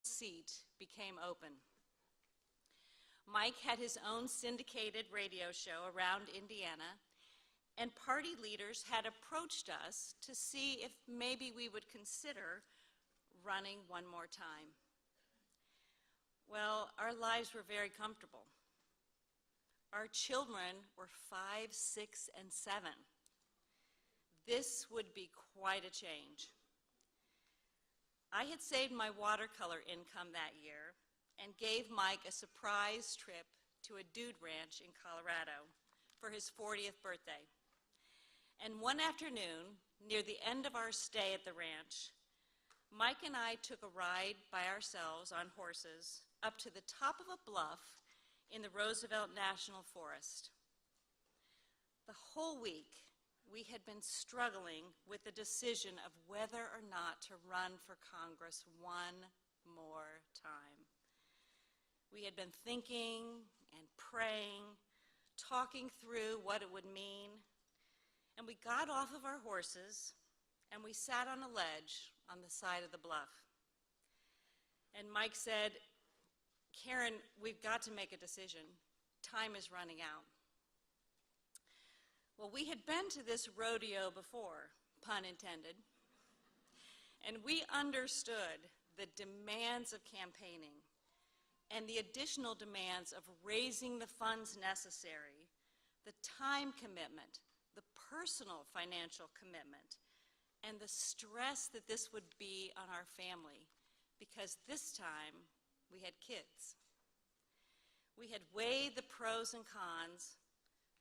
seat became open. Mike had his own syndicated radio show around Indiana, and party leaders had approached us to see if maybe we would consider running one more time. Well, our lives were very comfortable. Our children were 5, 6, and 7. This would be quite a change. I had saved my watercolor income that year and gave Mike a surprise trip to a dude ranch in Colorado for his 40th birthday. And one afternoon, near the end of our stay at the ranch, Mike and I took a ride by ourselves on horses up to the top of a bluff in the Roosevelt National Forest. The whole week, we had been struggling with the decision of whether or not to run for Congress one more time. We had been thinking and praying, talking through what it would mean, and we got off of our horses and we sat on a ledge on the side of the bluff. And Mike said, "Karen, we've got to make a decision. Time is running out." Well, we had been to this rodeo before, pun intended, and we understood the demands of campaigning and the additional demands of raising the funds necessary, the time commitment, the personal financial commitment, and the stress that this would be on our family, because this time we had kids. We had weighed the pros and cons,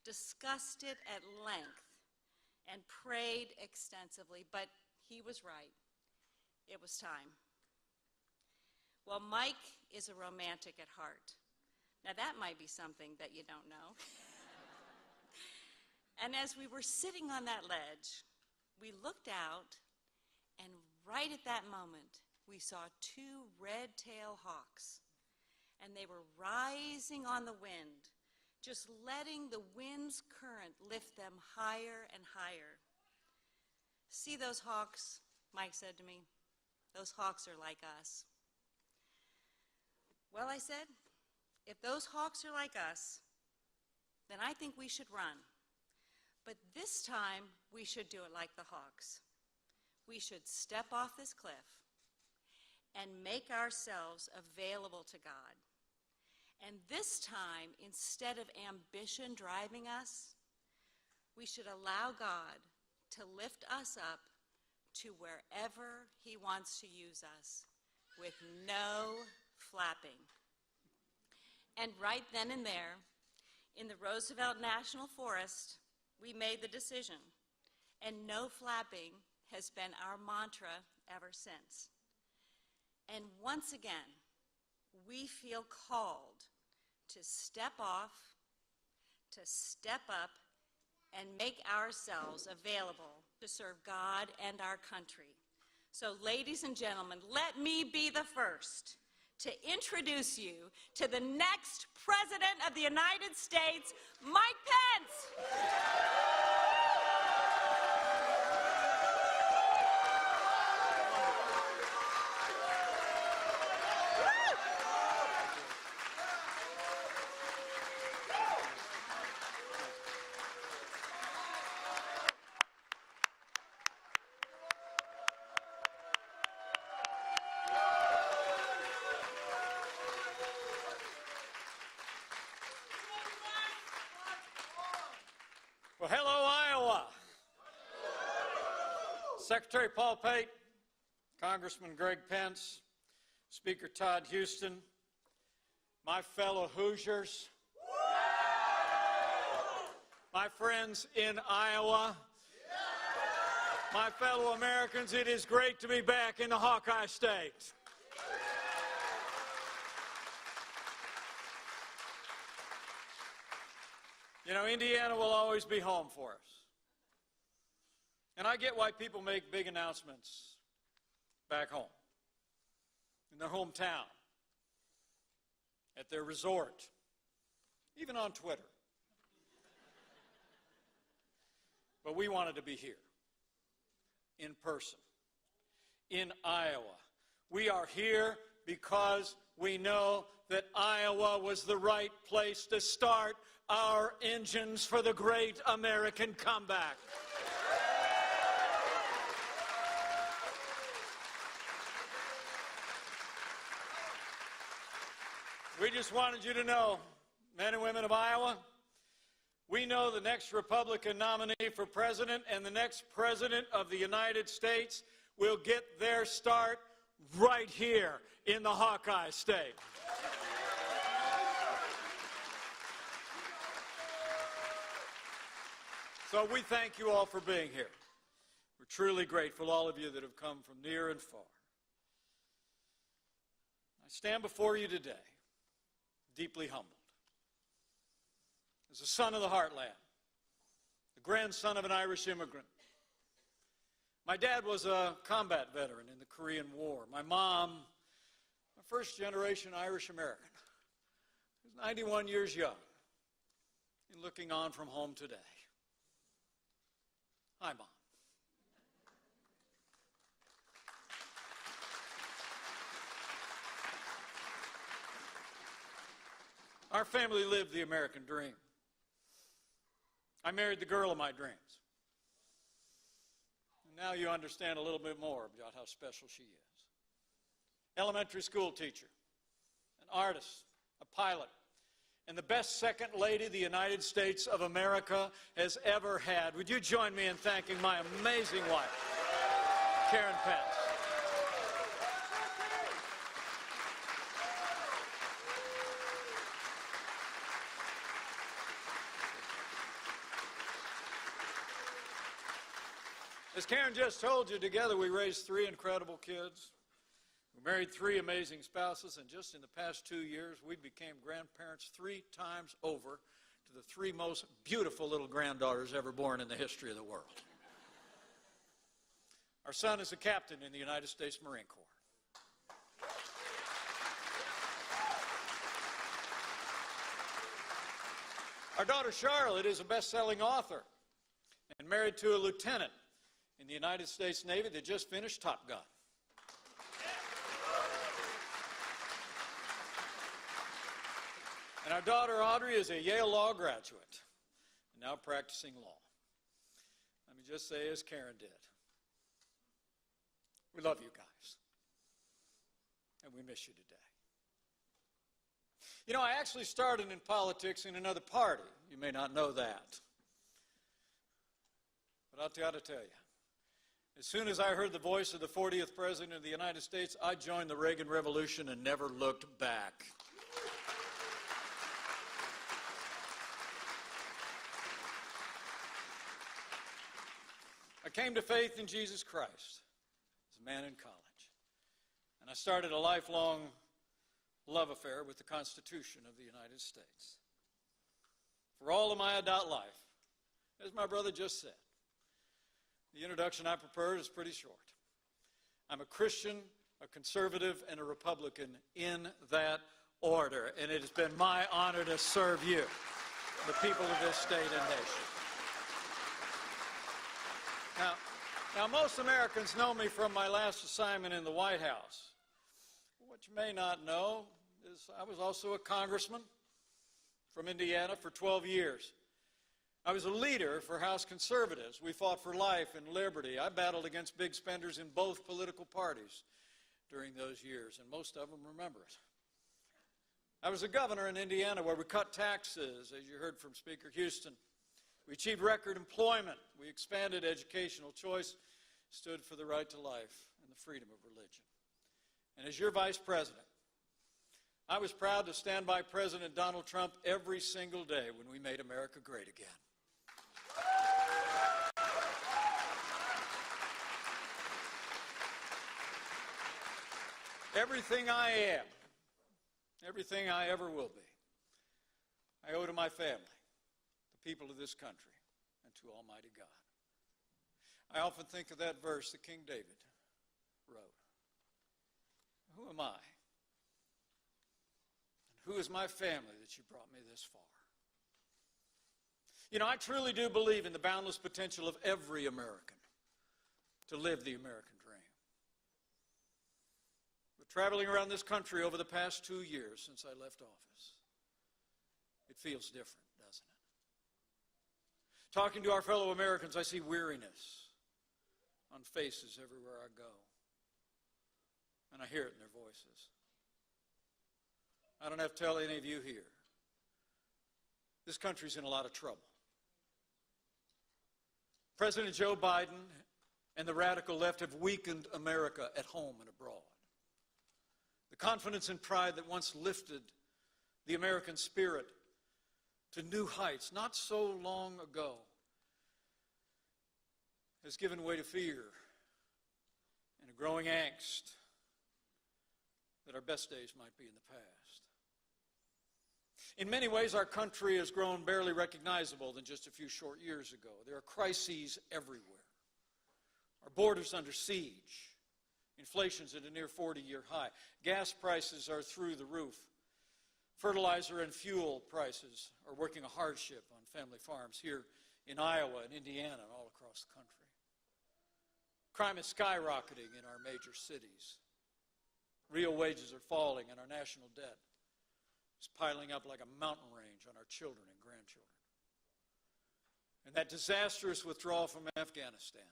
discussed it at length, and prayed extensively, but he was right. It was time. Well, Mike is a romantic at heart. Now that might be something that you don't know. And as we were sitting on that ledge, we looked out, and right at that moment, we saw 2 red-tailed hawks, and they were rising on the wind, just letting the wind's current lift them higher and higher. "See those hawks?" Mike said to me. "Those hawks are like us." "Well," I said, "if those hawks are like us, then I think we should run. But this time, we should do it like the hawks. We should step off this cliff and make ourselves available to God. And this time, instead of ambition driving us, we should allow God to lift us up to wherever He wants to use us, with no flapping." And right then and there, in the Roosevelt National Forest, we made the decision, and no flapping has been our mantra ever since. And once again, we feel called to step off, to step up, and make ourselves available to serve God and our country. So, ladies and gentlemen, let me be the first to introduce you to the next President of the United States, Mike Pence. Well, hello, Iowa. Secretary Paul Pate, Congressman Greg Pence, Speaker Todd Houston, my fellow Hoosiers, my friends in Iowa, my fellow Americans, it is great to be back in the Hawkeye State. You know, Indiana will always be home for us. And I get why people make big announcements back home, in their hometown, at their resort, even on Twitter. But we wanted to be here, in person, in Iowa. We are here because we know that Iowa was the right place to start our engines for the great American comeback. We just wanted you to know, men and women of Iowa, we know the next Republican nominee for president and the next president of the United States will get their start right here in the Hawkeye State. So we thank you all for being here. We're truly grateful, all of you that have come from near and far. I stand before you today, deeply humbled. As a son of the heartland, the grandson of an Irish immigrant. My dad was a combat veteran in the Korean War. My mom, a first-generation Irish American, who's 91 years young and looking on from home today. Hi, Mom. Our family lived the American dream. I married the girl of my dreams. And now you understand a little bit more about how special she is. Elementary school teacher, an artist, a pilot, and the best second lady the United States of America has ever had. Would you join me in thanking my amazing wife, Karen Pence? As Karen just told you, together we raised 3 incredible kids. We married 3 amazing spouses, and just in the past 2 years, we became grandparents 3 times over to the 3 most beautiful little granddaughters ever born in the history of the world. Our son is a captain in the United States Marine Corps. Our daughter Charlotte is a best-selling author and married to a lieutenant in the United States Navy that just finished Top Gun. And our daughter Audrey is a Yale Law graduate and now practicing law. Let me just say, as Karen did, we love you guys, and we miss you today. You know, I actually started in politics in another party. You may not know that. But I've got to tell you, as soon as I heard the voice of the 40th President of the United States, I joined the Reagan Revolution and never looked back. I came to faith in Jesus Christ as a man in college, and I started a lifelong love affair with the Constitution of the United States. For all of my adult life, as my brother just said, the introduction I prepared is pretty short. I'm a Christian, a conservative, and a Republican in that order, and it has been my honor to serve you, the people of this state and nation. Now, most Americans know me from my last assignment in the White House. What you may not know is I was also a congressman from Indiana for 12 years. I was a leader for House conservatives. We fought for life and liberty. I battled against big spenders in both political parties during those years, and most of them remember it. I was a governor in Indiana where we cut taxes, as you heard from Speaker Houston. We achieved record employment. We expanded educational choice, stood for the right to life and the freedom of religion. And as your vice president, I was proud to stand by President Donald Trump every single day when we made America great again. Everything I am, everything I ever will be, I owe to my family, the people of this country, and to Almighty God. I often think of that verse that King David wrote. Who am I? And who is my family that you brought me this far? You know, I truly do believe in the boundless potential of every American to live the American dream. But traveling around this country over the past 2 years since I left office, it feels different, doesn't it? Talking to our fellow Americans, I see weariness on faces everywhere I go, and I hear it in their voices. I don't have to tell any of you here, this country's in a lot of trouble. President Joe Biden and the radical left have weakened America at home and abroad. The confidence and pride that once lifted the American spirit to new heights not so long ago has given way to fear and a growing angst that our best days might be in the past. In many ways, our country has grown barely recognizable than just a few short years ago. There are crises everywhere. Our borders under siege. Inflation's at a near 40-year high. Gas prices are through the roof. Fertilizer and fuel prices are working a hardship on family farms here in Iowa and Indiana and all across the country. Crime is skyrocketing in our major cities. Real wages are falling and our national debt is piling up like a mountain range on our children and grandchildren. And that disastrous withdrawal from Afghanistan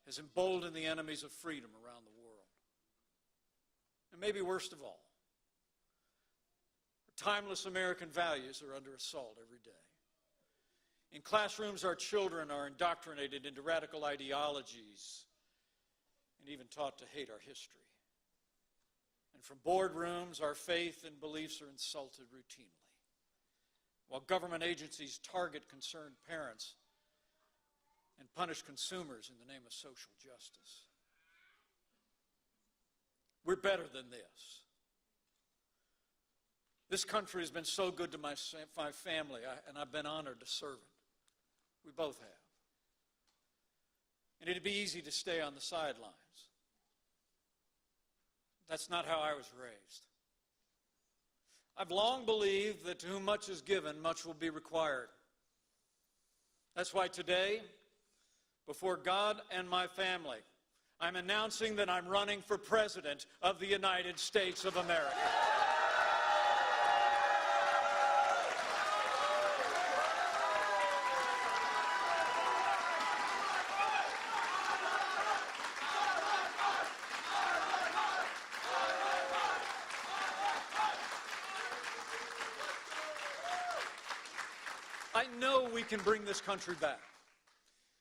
has emboldened the enemies of freedom around the world. And maybe worst of all, our timeless American values are under assault every day. In classrooms, our children are indoctrinated into radical ideologies and even taught to hate our history. And from boardrooms, our faith and beliefs are insulted routinely, while government agencies target concerned parents and punish consumers in the name of social justice. We're better than this. This country has been so good to my family, and I've been honored to serve it. We both have. And it'd be easy to stay on the sidelines. That's not how I was raised. I've long believed that to whom much is given, much will be required. That's why today, before God and my family, I'm announcing that I'm running for President of the United States of America. I know we can bring this country back.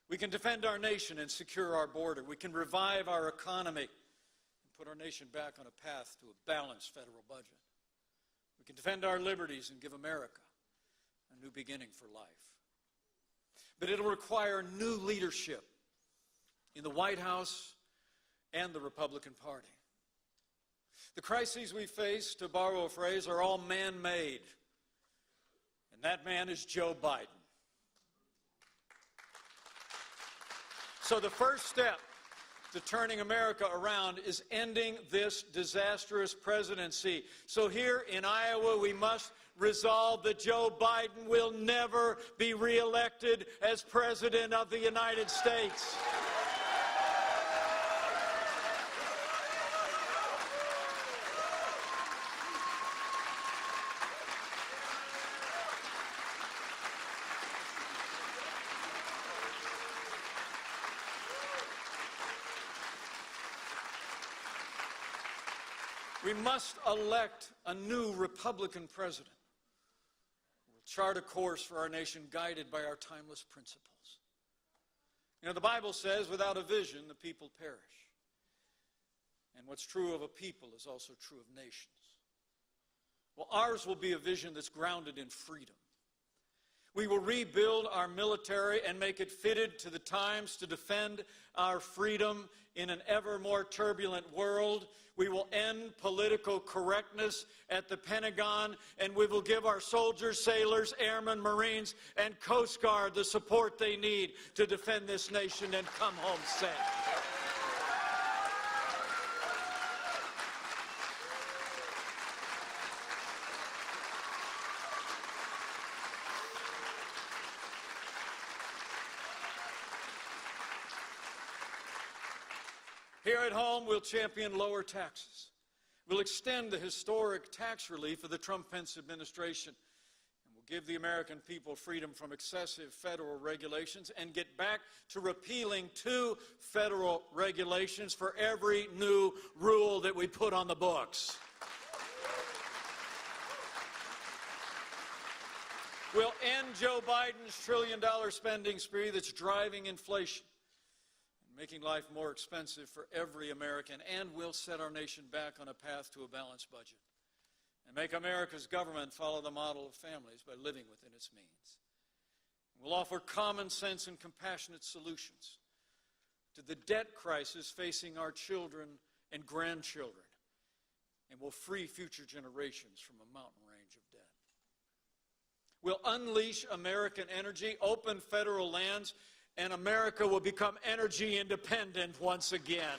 We can defend our nation and secure our border. We can revive our economy and put our nation back on a path to a balanced federal budget. We can defend our liberties and give America a new beginning for life. But it'll require new leadership in the White House and the Republican Party. The crises we face, to borrow a phrase, are all man-made. And that man is Joe Biden. So the first step to turning America around is ending this disastrous presidency. So here in Iowa, we must resolve that Joe Biden will never be reelected as President of the United States. We must elect a new Republican president who will chart a course for our nation guided by our timeless principles. You know, the Bible says, without a vision, the people perish. And what's true of a people is also true of nations. Well, ours will be a vision that's grounded in freedom. We will rebuild our military and make it fitted to the times to defend our freedom in an ever more turbulent world. We will end political correctness at the Pentagon, and we will give our soldiers, sailors, airmen, Marines, and Coast Guard the support they need to defend this nation and come home safe. Here at home, we'll champion lower taxes We'll extend the historic tax relief of the Trump-Pence administration, and we'll give the American people freedom from excessive federal regulations and get back to repealing 2 federal regulations for every new rule that we put on the books. We'll end Joe Biden's trillion-dollar spending spree that's driving inflation and making life more expensive for every American, and we'll set our nation back on a path to a balanced budget and make America's government follow the model of families by living within its means. We'll offer common sense and compassionate solutions to the debt crisis facing our children and grandchildren, and we'll free future generations from a mountain range of debt. We'll unleash American energy, open federal lands, and America will become energy independent once again.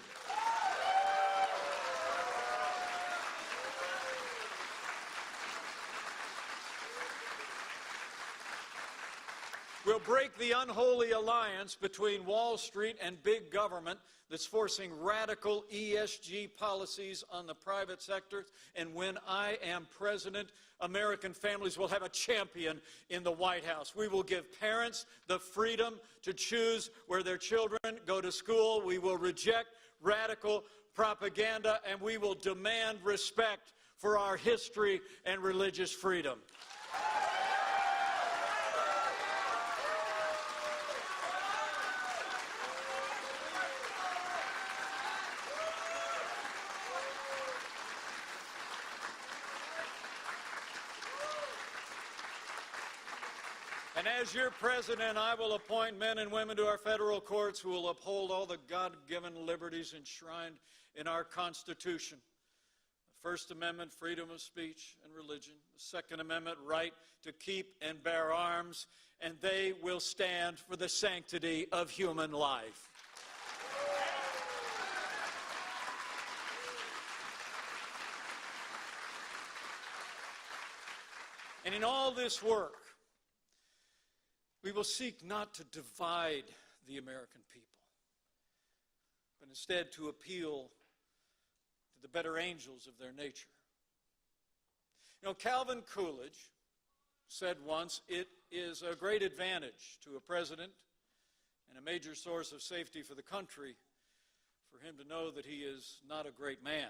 We'll break the unholy alliance between Wall Street and big government that's forcing radical ESG policies on the private sector. And when I am president, American families will have a champion in the White House. We will give parents the freedom to choose where their children go to school. We will reject radical propaganda, and we will demand respect for our history and religious freedom. And as your president, I will appoint men and women to our federal courts who will uphold all the God-given liberties enshrined in our Constitution. The First Amendment, freedom of speech and religion. The Second Amendment, right to keep and bear arms. And they will stand for the sanctity of human life. And in all this work, we will seek not to divide the American people, but instead to appeal to the better angels of their nature. You know, Calvin Coolidge said once, it is a great advantage to a president and a major source of safety for the country for him to know that he is not a great man.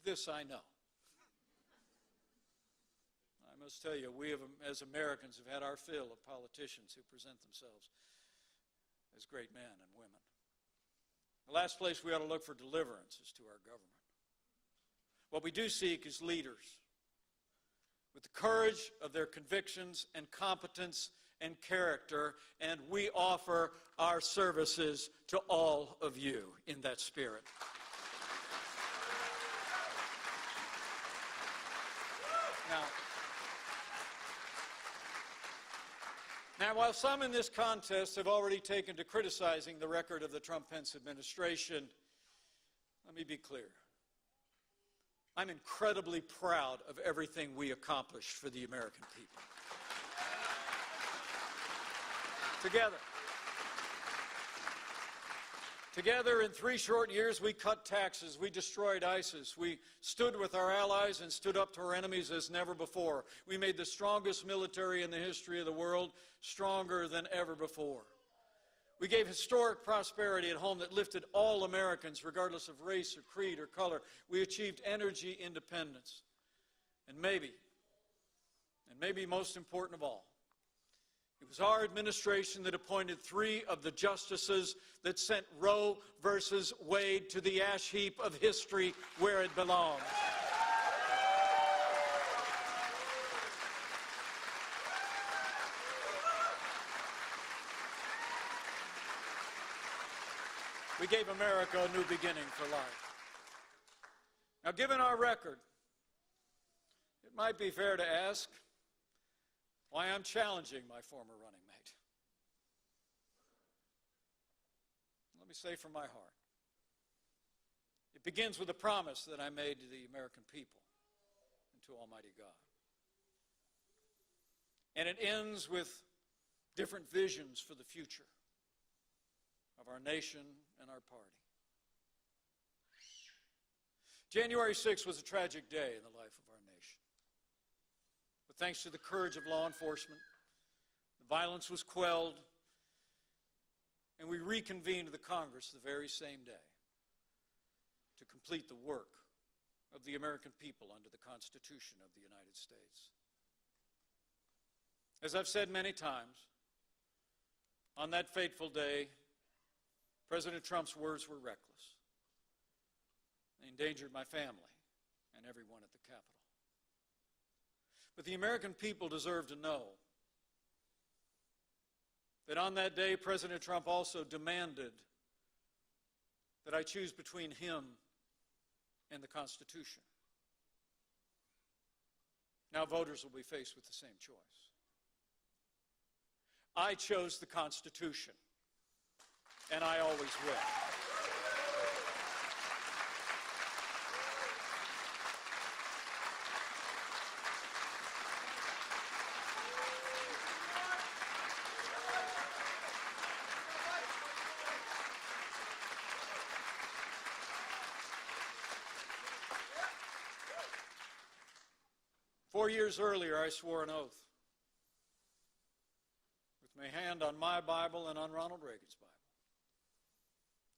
This I know. I must tell you, we as Americans have had our fill of politicians who present themselves as great men and women. The last place we ought to look for deliverance is to our government. What we do seek is leaders with the courage of their convictions and competence and character, and we offer our services to all of you in that spirit. Now, while some in this contest have already taken to criticizing the record of the Trump-Pence administration, let me be clear. I'm incredibly proud of everything we accomplished for the American people. Together, in 3 short years, we cut taxes, we destroyed ISIS, we stood with our allies and stood up to our enemies as never before. We made the strongest military in the history of the world stronger than ever before. We gave historic prosperity at home that lifted all Americans, regardless of race or creed or color. We achieved energy independence. And maybe most important of all, it was our administration that appointed 3 of the justices that sent Roe versus Wade to the ash heap of history where it belongs. We gave America a new beginning for life. Now, given our record, it might be fair to ask why I'm challenging my former running mate. Let me say from my heart, it begins with a promise that I made to the American people and to Almighty God. And it ends with different visions for the future of our nation and our party. January 6th was a tragic day in the life of our nation. But thanks to the courage of law enforcement, the violence was quelled, and we reconvened the Congress the very same day to complete the work of the American people under the Constitution of the United States. As I've said many times, on that fateful day, President Trump's words were reckless. They endangered my family and everyone at the Capitol. But the American people deserve to know that on that day, President Trump also demanded that I choose between him and the Constitution. Now voters will be faced with the same choice. I chose the Constitution, and I always will. 4 years earlier, I swore an oath with my hand on my Bible and on Ronald Reagan's Bible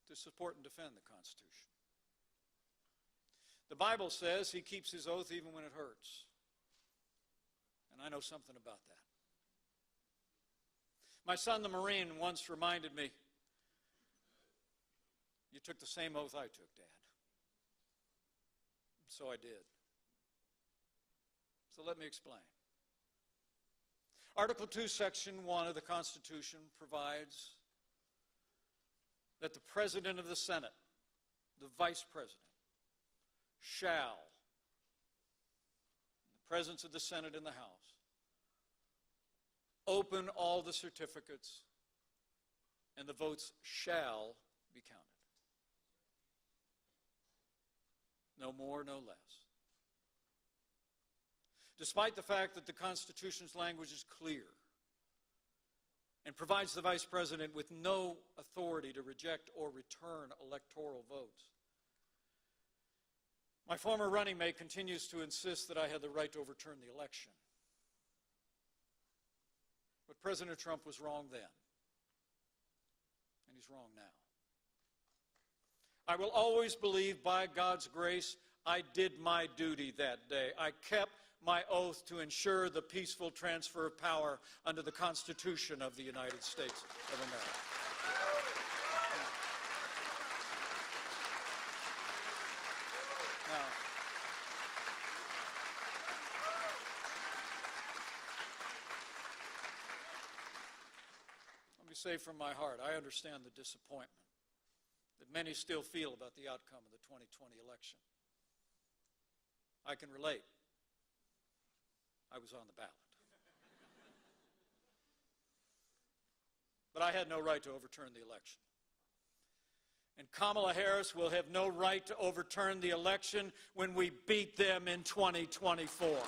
to support and defend the Constitution. The Bible says he keeps his oath even when it hurts. And I know something about that. My son, the Marine, once reminded me, "You took the same oath I took, Dad." So I did. So let me explain. Article 2, Section 1 of the Constitution provides that the President of the Senate, the Vice President, shall, in the presence of the Senate and the House, open all the certificates, and the votes shall be counted. No more, no less. Despite the fact that the Constitution's language is clear and provides the Vice President with no authority to reject or return electoral votes, my former running mate continues to insist that I had the right to overturn the election. But President Trump was wrong then, and he's wrong now. I will always believe, by God's grace, I did my duty that day. I kept my oath to ensure the peaceful transfer of power under the Constitution of the United States of America. Now, let me say from my heart, I understand the disappointment that many still feel about the outcome of the 2020 election. I can relate. I was on the ballot. But I had no right to overturn the election. And Kamala Harris will have no right to overturn the election when we beat them in 2024.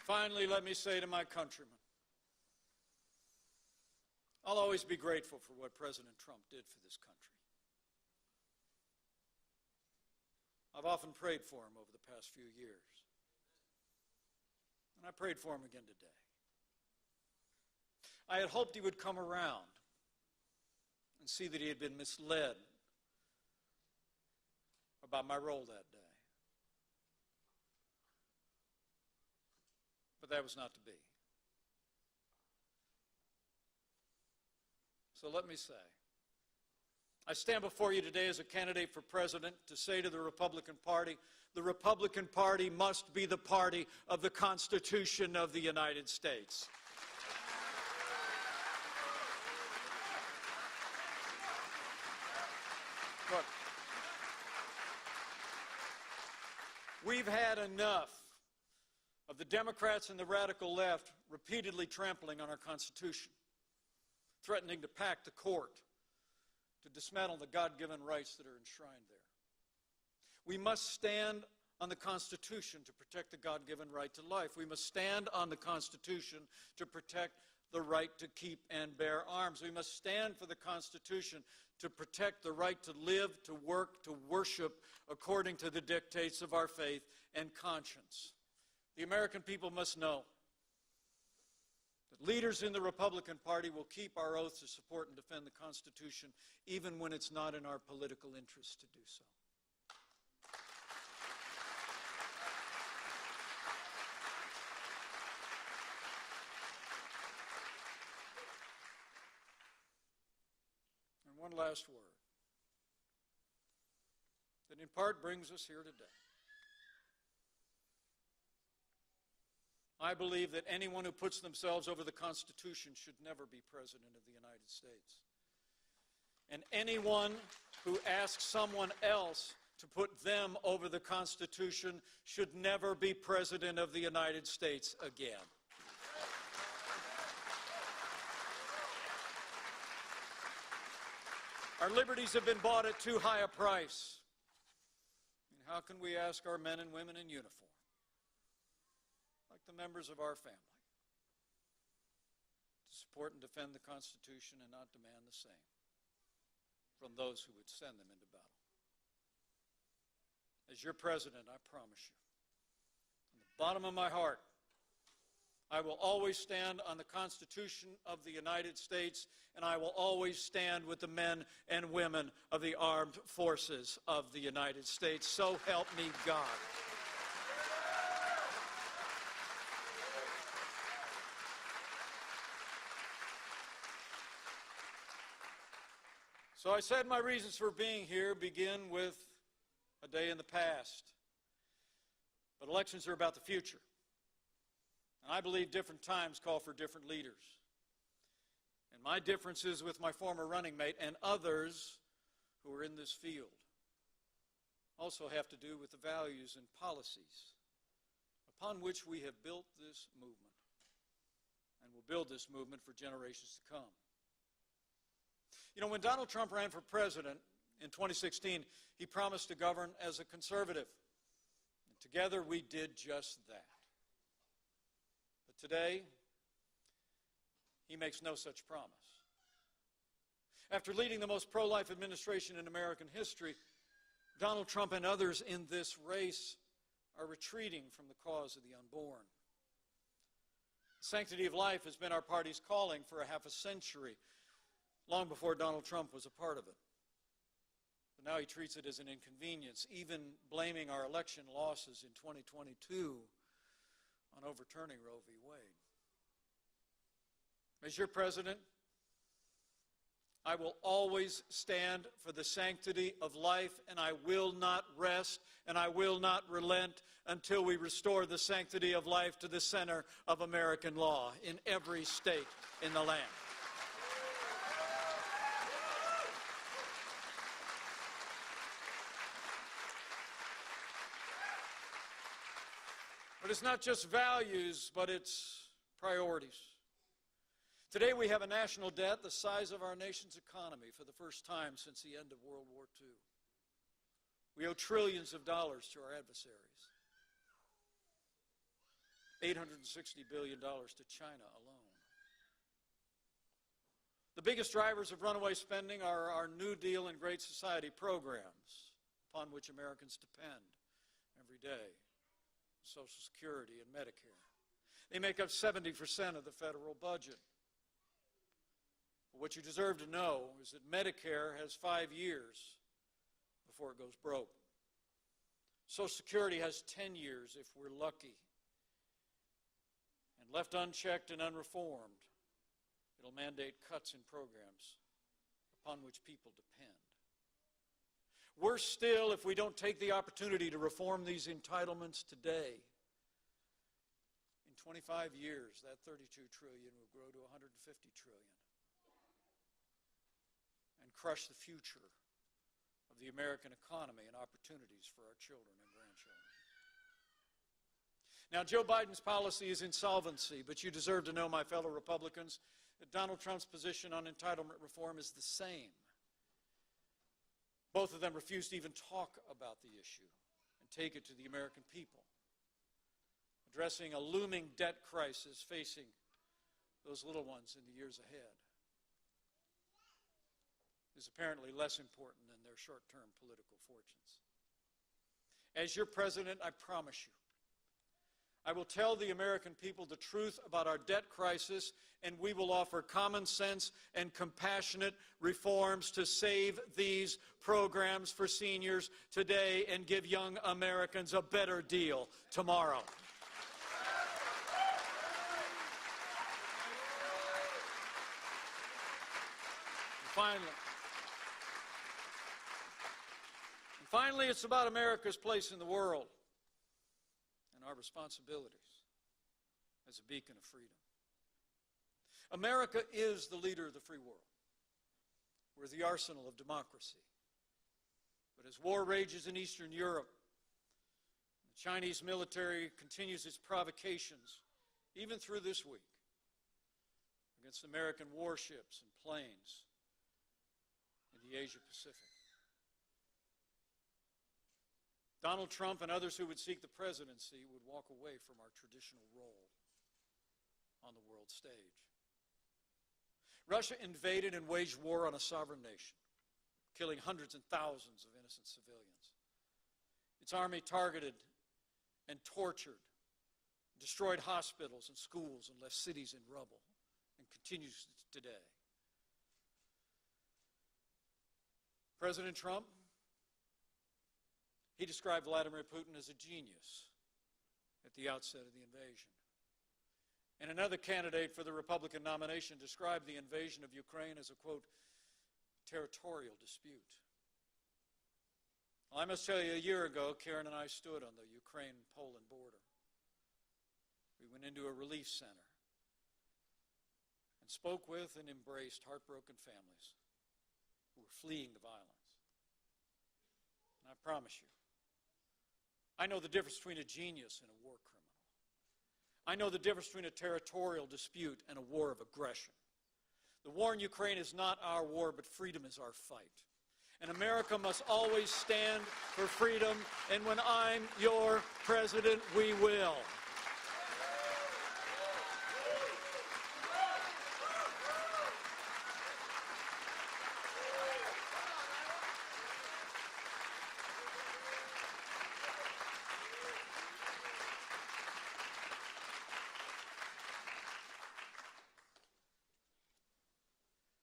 Finally, let me say to my countrymen, I'll always be grateful for what President Trump did for this country. I've often prayed for him over the past few years, and I prayed for him again today. I had hoped he would come around and see that he had been misled about my role that day. But that was not to be. So let me say, I stand before you today as a candidate for president to say to the Republican Party must be the party of the Constitution of the United States. Look, we've had enough of the Democrats and the radical left repeatedly trampling on our Constitution, threatening to pack the court, to dismantle the God-given rights that are enshrined there. We must stand on the Constitution to protect the God-given right to life. We must stand on the Constitution to protect the right to keep and bear arms. We must stand for the Constitution to protect the right to live, to work, to worship according to the dictates of our faith and conscience. The American people must know that leaders in the Republican Party will keep our oath to support and defend the Constitution even when it's not in our political interest to do so. And one last word that in part brings us here today. I believe that anyone who puts themselves over the Constitution should never be President of the United States. And anyone who asks someone else to put them over the Constitution should never be President of the United States again. Our liberties have been bought at too high a price. And how can we ask our men and women in uniform, like the members of our family, to support and defend the Constitution and not demand the same from those who would send them into battle? As your president, I promise you, from the bottom of my heart, I will always stand on the Constitution of the United States, and I will always stand with the men and women of the armed forces of the United States. So help me God. So I said my reasons for being here begin with a day in the past. But elections are about the future. And I believe different times call for different leaders. And my differences with my former running mate and others who are in this field also have to do with the values and policies upon which we have built this movement and will build this movement for generations to come. You know, when Donald Trump ran for president in 2016, he promised to govern as a conservative. And together we did just that. But today, he makes no such promise. After leading the most pro-life administration in American history, Donald Trump and others in this race are retreating from the cause of the unborn. The sanctity of life has been our party's calling for a half a century, long before Donald Trump was a part of it. But now he treats it as an inconvenience, even blaming our election losses in 2022 on overturning Roe v. Wade. As your president, I will always stand for the sanctity of life, and I will not rest and I will not relent until we restore the sanctity of life to the center of American law in every state in the land. But it's not just values, but it's priorities. Today we have a national debt the size of our nation's economy for the first time since the end of World War II. We owe trillions of dollars to our adversaries. $860 billion to China alone. The biggest drivers of runaway spending are our New Deal and Great Society programs upon which Americans depend every day. Social Security and Medicare. They make up 70% of the federal budget. But what you deserve to know is that Medicare has 5 years before it goes broke. Social Security has 10 years if we're lucky. And left unchecked and unreformed, it'll mandate cuts in programs upon which people depend. Worse still, if we don't take the opportunity to reform these entitlements today, in 25 years, that $32 trillion will grow to $150 trillion and crush the future of the American economy and opportunities for our children and grandchildren. Now, Joe Biden's policy is insolvency, but you deserve to know, my fellow Republicans, that Donald Trump's position on entitlement reform is the same. Both of them refused to even talk about the issue and take it to the American people, addressing a looming debt crisis facing those little ones in the years ahead is apparently less important than their short-term political fortunes. As your president, I promise you, I will tell the American people the truth about our debt crisis, and we will offer common sense and compassionate reforms to save these programs for seniors today and give young Americans a better deal tomorrow. Finally, it's about America's place in the world and our responsibilities as a beacon of freedom. America is the leader of the free world. We're the arsenal of democracy. But as war rages in Eastern Europe, the Chinese military continues its provocations, even through this week, against American warships and planes in the Asia Pacific. Donald Trump and others who would seek the presidency would walk away from our traditional role on the world stage. Russia invaded and waged war on a sovereign nation, killing hundreds and thousands of innocent civilians. Its army targeted and tortured, destroyed hospitals and schools, and left cities in rubble, and continues today. President Trump, he described Vladimir Putin as a genius at the outset of the invasion. And another candidate for the Republican nomination described the invasion of Ukraine as a, quote, territorial dispute. Well, I must tell you, a year ago, Karen and I stood on the Ukraine-Poland border. We went into a relief center and spoke with and embraced heartbroken families who were fleeing the violence. And I promise you, I know the difference between a genius and a war criminal. I know the difference between a territorial dispute and a war of aggression. The war in Ukraine is not our war, but freedom is our fight. And America must always stand for freedom, and when I'm your president, we will.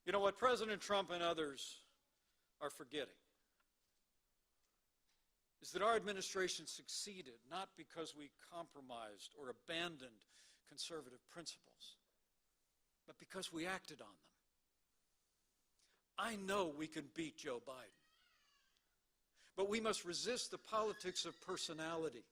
You know what President Trump and others are forgetting is that our administration succeeded not because we compromised or abandoned conservative principles, but because we acted on them. I know we can beat Joe Biden, but we must resist the politics of personality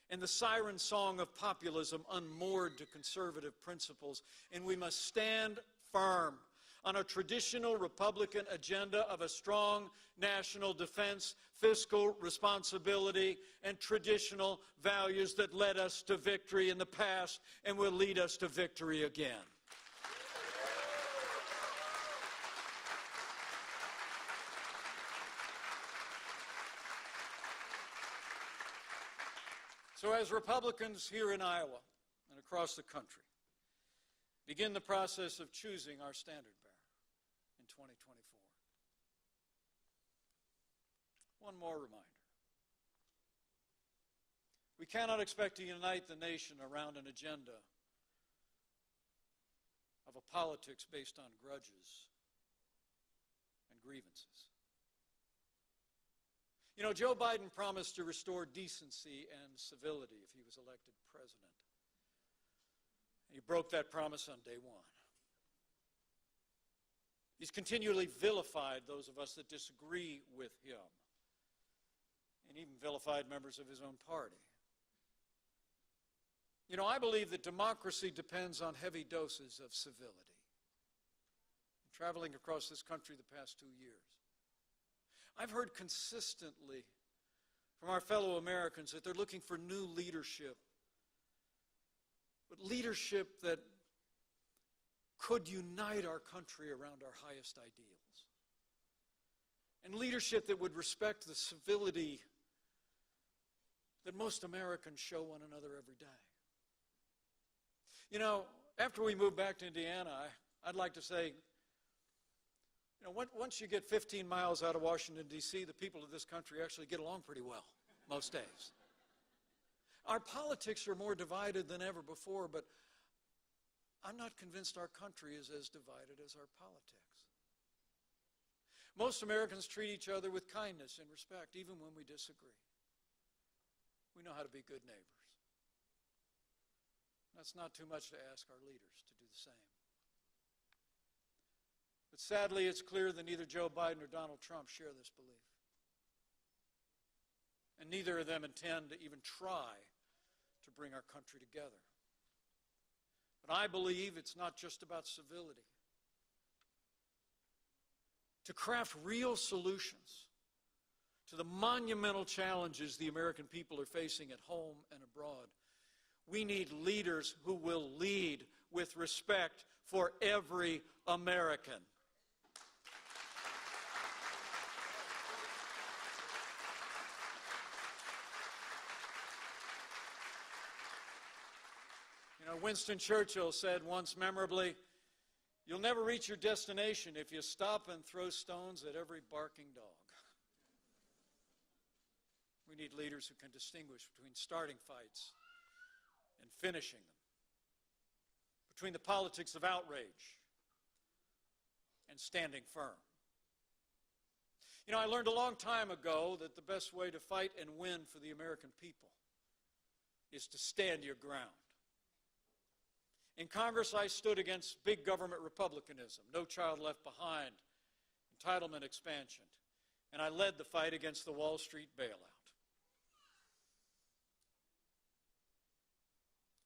and the siren song of populism unmoored to conservative principles, and we must stand firm on a traditional Republican agenda of a strong national defense, fiscal responsibility, and traditional values that led us to victory in the past and will lead us to victory again. So as Republicans here in Iowa and across the country begin the process of choosing our standard bearer in 2024. One more reminder. We cannot expect to unite the nation around an agenda of a politics based on grudges and grievances. You know, Joe Biden promised to restore decency and civility if he was elected president. He broke that promise on day one. He's continually vilified those of us that disagree with him, and even vilified members of his own party. You know, I believe that democracy depends on heavy doses of civility. I'm traveling across this country the past 2 years, I've heard consistently from our fellow Americans that they're looking for new leadership, but leadership that could unite our country around our highest ideals. and leadership that would respect the civility that most Americans show one another every day. You know, after we move back to Indiana, I'd like to say, you know, once you get 15 miles out of Washington, D.C., the people of this country actually get along pretty well most days. Our politics are more divided than ever before, but I'm not convinced our country is as divided as our politics. Most Americans treat each other with kindness and respect, even when we disagree. We know how to be good neighbors. That's not too much to ask our leaders to do the same. But sadly, it's clear that neither Joe Biden or Donald Trump share this belief. And neither of them intend to even try to bring our country together. But I believe it's not just about civility. To craft real solutions to the monumental challenges the American people are facing at home and abroad, we need leaders who will lead with respect for every American. You know, Winston Churchill said once memorably, "You'll never reach your destination if you stop and throw stones at every barking dog." We need leaders who can distinguish between starting fights and finishing them, between the politics of outrage and standing firm. You know, I learned a long time ago that the best way to fight and win for the American people is to stand your ground. In Congress, I stood against big government republicanism, no child left behind, entitlement expansion, and I led the fight against the Wall Street bailout.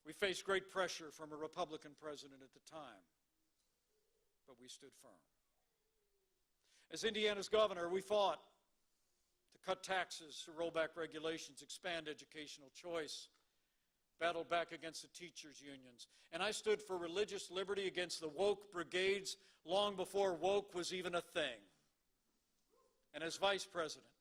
We faced great pressure from a Republican president at the time, but we stood firm. As Indiana's governor, we fought to cut taxes, to roll back regulations, expand educational choice, battled back against the teachers' unions. And I stood for religious liberty against the woke brigades long before woke was even a thing. And as vice president,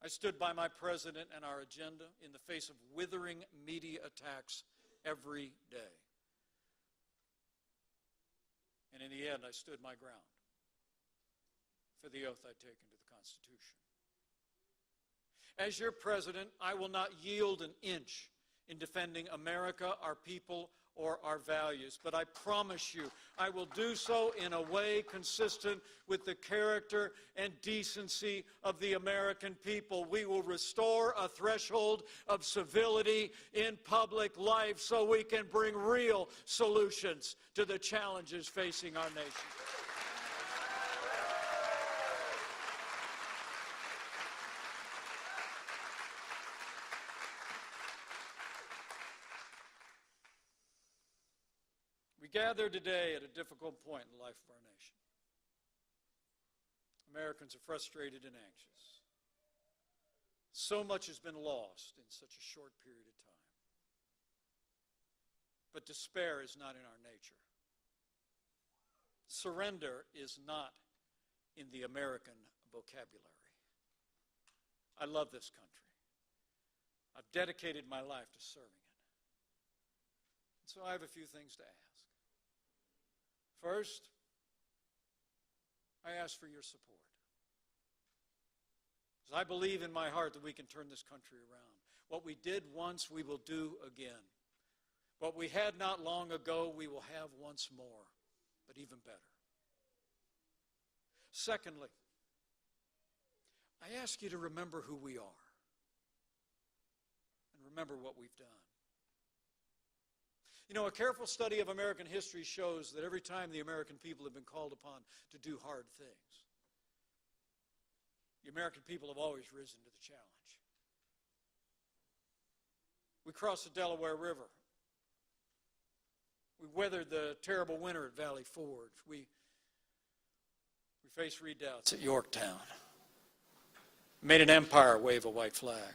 I stood by my president and our agenda in the face of withering media attacks every day. And in the end, I stood my ground for the oath I'd taken to the Constitution. As your president, I will not yield an inch in defending America, our people, or our values. But I promise you, I will do so in a way consistent with the character and decency of the American people. We will restore a threshold of civility in public life so we can bring real solutions to the challenges facing our nation. We gather today at a difficult point in the life of our nation. Americans are frustrated and anxious. So much has been lost in such a short period of time. But despair is not in our nature. Surrender is not in the American vocabulary. I love this country. I've dedicated my life to serving it. And so I have a few things to ask. First, I ask for your support. Because I believe in my heart that we can turn this country around. What we did once, we will do again. What we had not long ago, we will have once more, but even better. Secondly, I ask you to remember who we are and remember what we've done. You know, a careful study of American history shows that every time the American people have been called upon to do hard things, the American people have always risen to the challenge. We crossed the Delaware River. We weathered the terrible winter at Valley Forge. We faced redoubts at Yorktown. Made an empire wave a white flag.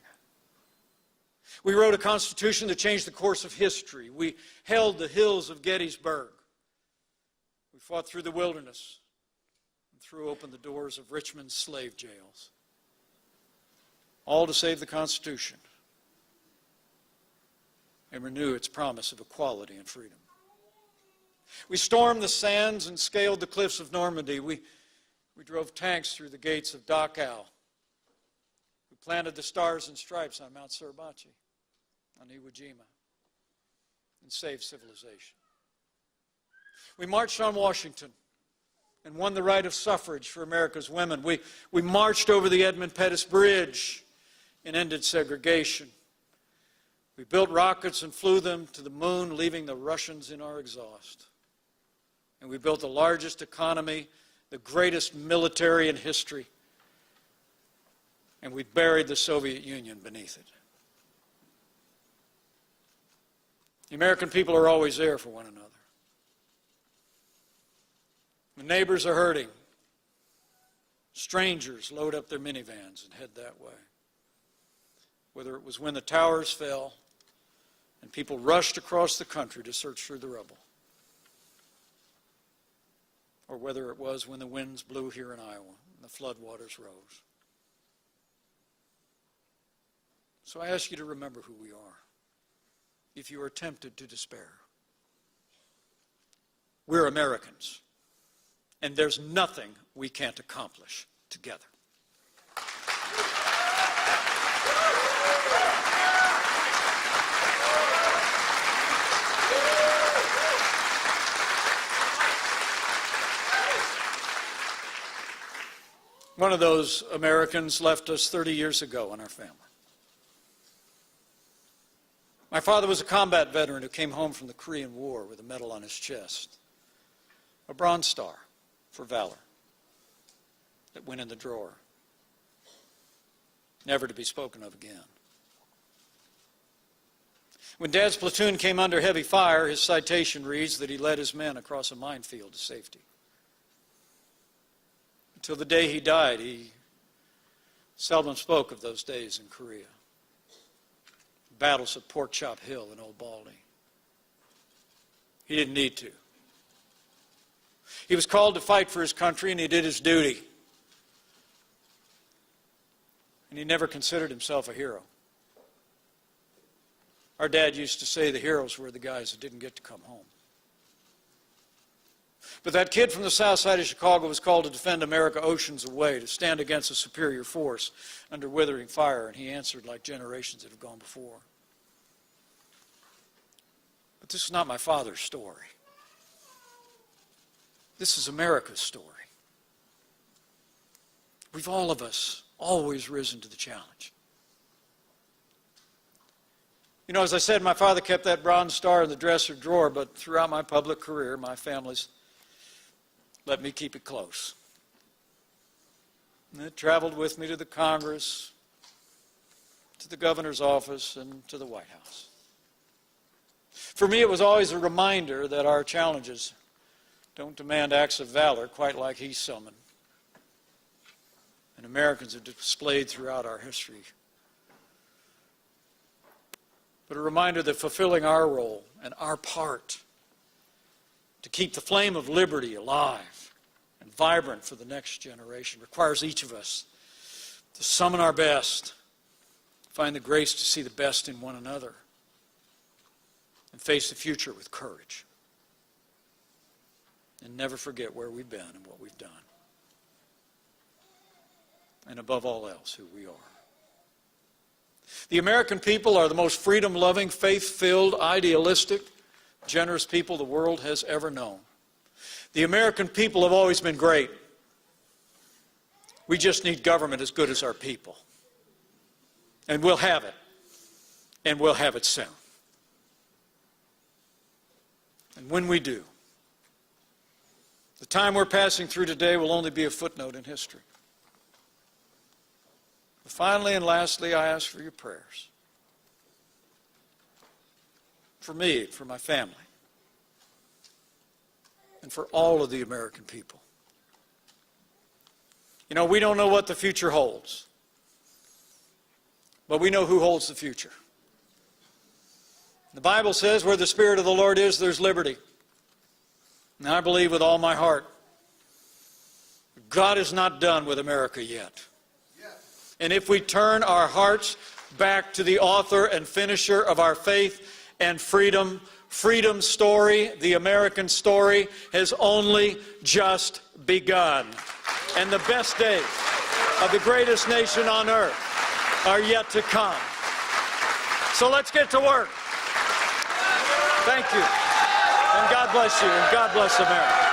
We wrote a Constitution that changed the course of history. We held the hills of Gettysburg. We fought through the wilderness, and threw open the doors of Richmond's slave jails, all to save the Constitution and renew its promise of equality and freedom. We stormed the sands and scaled the cliffs of Normandy. We drove tanks through the gates of Dachau. We planted the stars and stripes on Mount Suribachi, on Iwo Jima, and saved civilization. We marched on Washington and won the right of suffrage for America's women. We marched over the Edmund Pettus Bridge and ended segregation. We built rockets and flew them to the moon, leaving the Russians in our exhaust. And we built the largest economy, the greatest military in history, and we buried the Soviet Union beneath it. The American people are always there for one another. When neighbors are hurting, strangers load up their minivans and head that way. Whether it was when the towers fell and people rushed across the country to search through the rubble, or whether it was when the winds blew here in Iowa and the floodwaters rose. So I ask you to remember who we are if you are tempted to despair. We're Americans, and there's nothing we can't accomplish together. One of those Americans left us 30 years ago in our family. My father was a combat veteran who came home from the Korean War with a medal on his chest, a Bronze Star for valor that went in the drawer, never to be spoken of again. When Dad's platoon came under heavy fire, his citation reads that he led his men across a minefield to safety. Until the day he died, he seldom spoke of those days in Korea. Battles at Pork Chop Hill in Old Baldy. He didn't need to. He was called to fight for his country, and he did his duty. And he never considered himself a hero. Our dad used to say the heroes were the guys that didn't get to come home. But that kid from the south side of Chicago was called to defend America oceans away, to stand against a superior force under withering fire, and he answered like generations that have gone before. But this is not my father's story. This is America's story. We've all of us always risen to the challenge. You know, as I said, my father kept that Bronze Star in the dresser drawer, but throughout my public career, my family's let me keep it close. And it traveled with me to the Congress, to the governor's office, and to the White House. For me, it was always a reminder that our challenges don't demand acts of valor quite like he summoned, and Americans have displayed throughout our history. But a reminder that fulfilling our role and our part to keep the flame of liberty alive and vibrant for the next generation requires each of us to summon our best, find the grace to see the best in one another, and face the future with courage. And never forget where we've been and what we've done. And above all else, who we are. The American people are the most freedom-loving, faith-filled, idealistic, generous people the world has ever known. The American people have always been great. We just need government as good as our people. And we'll have it. And we'll have it soon. And when we do, the time we're passing through today will only be a footnote in history. But finally and lastly, I ask for your prayers. For me, for my family, and for all of the American people. You know, we don't know what the future holds, but we know who holds the future. The Bible says where the Spirit of the Lord is, there's liberty. And I believe with all my heart, God is not done with America yet. And if we turn our hearts back to the author and finisher of our faith and freedom's story, the American story, has only just begun. And the best days of the greatest nation on earth are yet to come. So let's get to work. Thank you. And God bless you, and God bless America.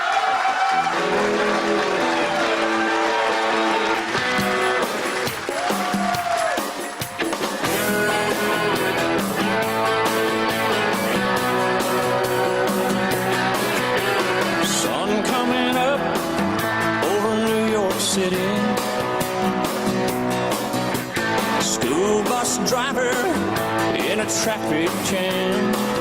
Sun coming up over New York City. School bus driver in a traffic jam.